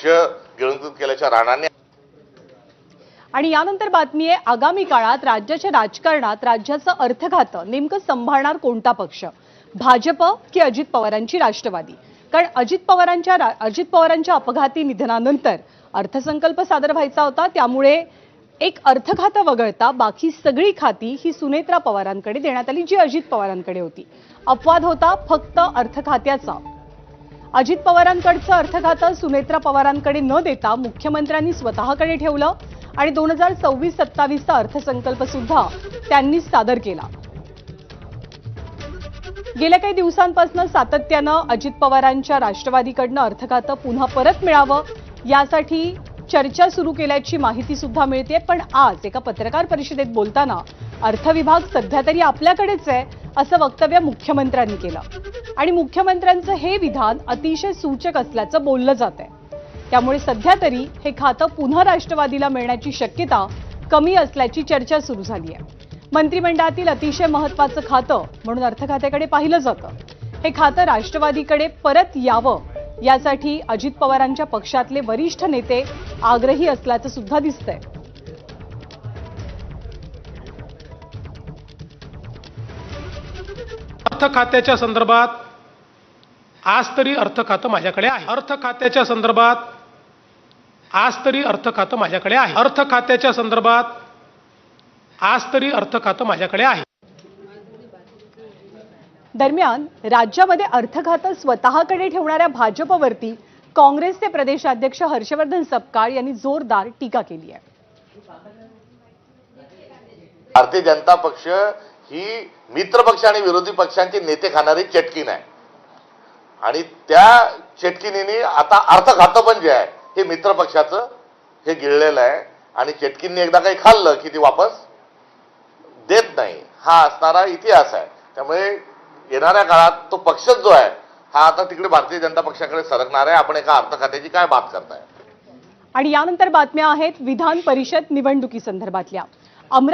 गिळंकृत केल्याच्या राणाने. आणि यानंतर बातमी आहे, आगामी काळात राज्याच्या राजकारणात राज्याचं अर्थखातं नेमकं सांभाळणार कोणता पक्ष, भाजप की अजित पवारांची राष्ट्रवादी? कारण अजित पवारांच्या अपघाती निधनानंतर अर्थसंकल्प सादर व्हायचा होता, त्यामुळे एक अर्थखातं वगळता बाकी सगळी खाती ही सुनेत्रा पवारांकडे देण्यात आली, जी अजित पवारांकडे होती. अपवाद होता फक्त अर्थखात्याचा. अजित पवारांकडचं अर्थखातं सुनेत्रा पवारांकडे न देता मुख्यमंत्र्यांनी स्वतःकडे ठेवलं आणि 2026-27चा अर्थसंकल्प सुद्धा त्यांनी सादर केला. गेल्या काही दिवसांपासून सातत्यानं अजित पवारांच्या राष्ट्रवादीकडनं अर्थखातं पुन्हा परत मिळावं यासाठी चर्चा सुरू केल्याची माहिती सुद्धा मिळते. पण आज एका पत्रकार परिषदेत बोलताना अर्थविभाग सध्या तरी आपल्याकडेच आहे असं वक्तव्य मुख्यमंत्र्यांनी केलं आणि मुख्यमंत्र्यांचं हे विधान अतिशय सूचक असल्याचं बोललं जात आहे. त्यामुळे सध्या तरी हे खातं पुन्हा राष्ट्रवादीला मिळण्याची शक्यता कमी असल्याची चर्चा सुरू झाली आहे. मंत्रिमंडळातील अतिशय महत्त्वाचं खातं म्हणून अर्थखात्याकडे पाहिलं जातं. हे खातं राष्ट्रवादीकडे परत यावं यासाठी अजित पवारांच्या पक्षातले वरिष्ठ नेते आग्रही असल्याचं सुद्धा दिसतंय. अर्थखात्याच्या संदर्भात आज तरी अर्थखातं माझ्याकडे आहे. अर्थखात्याच्या संदर्भात आज तरी अर्थखातं माझ्याकडे आहे. अर्थखात्याच्या संदर्भात आज तरी अर्थखातं माझ्याकडे आहे. दरम्यान राज्यामध्ये अर्थखातं स्वतःकडे ठेवणाऱ्या भाजपवरती काँग्रेसचे प्रदेशाध्यक्ष हर्षवर्धन सपकाळ यांनी जोरदार टीका केली आहे. भारतीय जनता पक्ष ही मित्र पक्ष आणि विरोधी पक्षांचे नेते खाणारी चटकीन आहे आणि त्या चटकिनीने आता अर्थखातं पण जे आहे हे मित्र पक्षाचं हे गिळलेलं आहे आणि चटकींनी एकदा काही खाल्लं की ती वापस देत नाही, हा असणारा इतिहास आहे. त्यामुळे येणाऱ्या काळात तो पक्षच जो आहे हा आता तिकडे भारतीय जनता पक्षाकडे सरकणार आहे. आपण एका अर्थखात्याची काय बात करताय? आणि यानंतर बातम्या आहेत विधान परिषद निवडणुकी संदर्भातल्या.